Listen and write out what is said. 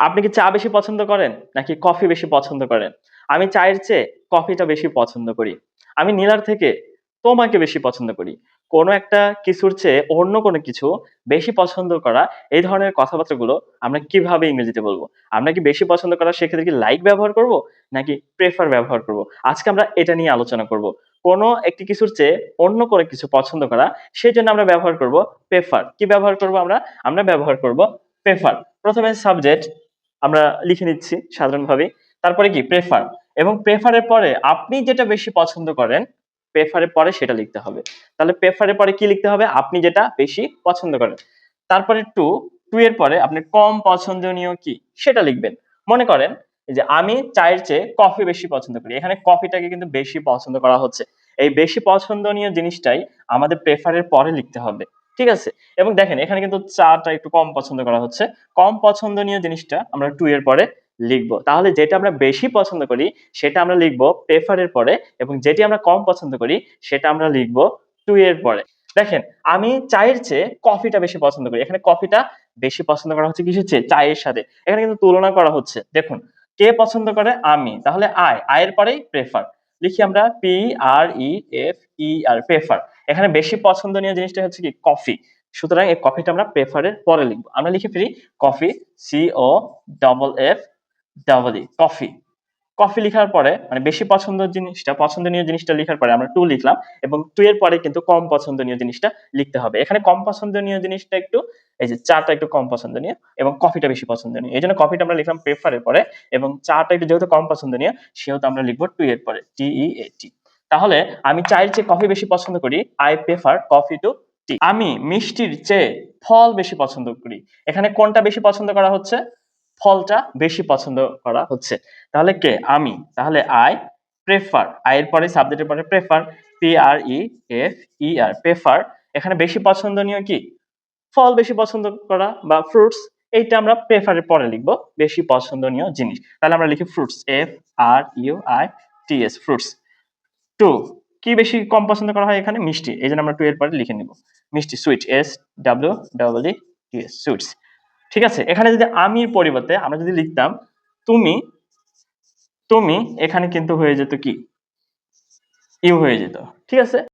আপনি কি চা বেশি পছন্দ করেন নাকি কফি বেশি পছন্দ করেন? আমি চায়ের চেয়ে কফিটা বেশি পছন্দ করি। আমি নীলার থেকে তোমাকে বেশি পছন্দ করি। কোনো একটা কিছুর চেয়ে অন্য কোনো কিছু বেশি পছন্দ করা, এই ধরনের কথাবার্তাগুলো আমরা কিভাবে ইংরেজিতে বলবো? আমরা কি বেশি পছন্দ করা সেক্ষেত্রে কি লাইক ব্যবহার করব? নাকি প্রেফার ব্যবহার করব? আজকে আমরা এটা নিয়ে আলোচনা করব। কোনো একটি কিছুর চেয়ে অন্য কোনো কিছু পছন্দ করা, সেজন্য আমরা ব্যবহার করব প্রেফার। কি ব্যবহার করব আমরা? আমরা ব্যবহার করব প্রেফার। ১ম এ সাবজেক্ট আমরা লিখে নিচ্ছি সাধারণভাবেই। তারপরে কি প্রেফার এবং প্রেফার এর পরে আপনি যেটা বেশি পছন্দ করেন, প্রেফার এর পরে সেটা লিখতে হবে। তাহলে প্রেফার এর পরে কি লিখতে হবে? আপনি যেটা বেশি পছন্দ করেন। তারপরে টু এর পরে আপনি কম পছন্দনীয় কি সেটা লিখবেন। মনে করেন যে আমি চায়ের চেয়ে কফি বেশি পছন্দ করি। এখানে কফিটাকে কিন্তু বেশি পছন্দ করা হচ্ছে। এই বেশি পছন্দনীয় জিনিসটাই আমাদের প্রেফার এর পরে লিখতে হবে। ঠিক আছে? এবং দেখেন এখানে কিন্তু চাটা একটু কম পছন্দ করা হচ্ছে। কম পছন্দনীয় জিনিসটা আমরা এর পরে লিখবো। তাহলে যেটা আমরা বেশি পছন্দ করি সেটা আমরা লিখবো প্রেফার এর পরে এবং যেটি আমরা কম পছন্দ করি সেটা আমরা লিখবো এর পরে। দেখেন আমি চায়ের চেয়ে কফিটা বেশি পছন্দ করি। এখানে কফিটা বেশি পছন্দ করা হচ্ছে কিসের চেয়ে? চায়ের সাথে। এখানে কিন্তু তুলনা করা হচ্ছে। দেখুন, কে পছন্দ করে? আমি। তাহলে এর পরেই প্রেফার। লিখি আমরা PREFER প্রেফার। এখানে বেশি পছন্দনীয় জিনিসটা হচ্ছে কি? কফি। সুতরাং এই কফিটা আমরা প্রেফার এর পরে লিখব। আমরা লিখে ফেলি কফি COFFE কফি। কফি লিখার পরে মানে বেশি পছন্দনীয় জিনিসটা লিখার পরে আমরা লিখলাম এবং এর পরে কিন্তু কম পছন্দনীয় জিনিসটা লিখতে হবে। এখানে কম পছন্দনীয় জিনিসটা একটু এই যে চাটা একটু কম পছন্দনীয় এবং কফিটা বেশি পছন্দনীয়। এজন্য কফিটা আমরা লিখলাম প্রেফার এর পরে এবং চাটা একটু যেহেতু কম পছন্দনীয় সেহেতু আমরা লিখব এর পরে TEAT। তাহলে আমি চায়ের চেয়ে কফি বেশি পছন্দ করি। I prefer coffee to tea। আমি মিষ্টির চেয়ে ফল বেশি পছন্দ করি। এখানে কোনটা বেশি পছন্দ করা হচ্ছে? ফলটা বেশি পছন্দ করা হচ্ছে। তাহলে কে? আমি। তাহলে প্রেফার। এর পরে সাবজেক্টের পরে প্রেফার প্রেফার। এখানে বেশি পছন্দনীয় কি? ফল বেশি পছন্দ করা বা ফ্রুটস, এইটা আমরা প্রেফার এর পরে লিখব। বেশি পছন্দনীয় জিনিস। তাহলে আমরা লিখি ফ্রুটস FRUITS ফ্রুটস। 2 কি বেশি কম পছন্দ করা হয় এখানে? মিষ্টি। এজন্য আমরা এর পরে লিখে নিব। মিষ্টি সুইট SWEETS সুইটস। ঠিক আছে? এখানে যদি আমির পরিবর্তে আমরা যদি লিখতাম তুমি, তুমি এখানে কিন্তু হয়ে যেত কি? ইউ হয়ে যেত। ঠিক আছে?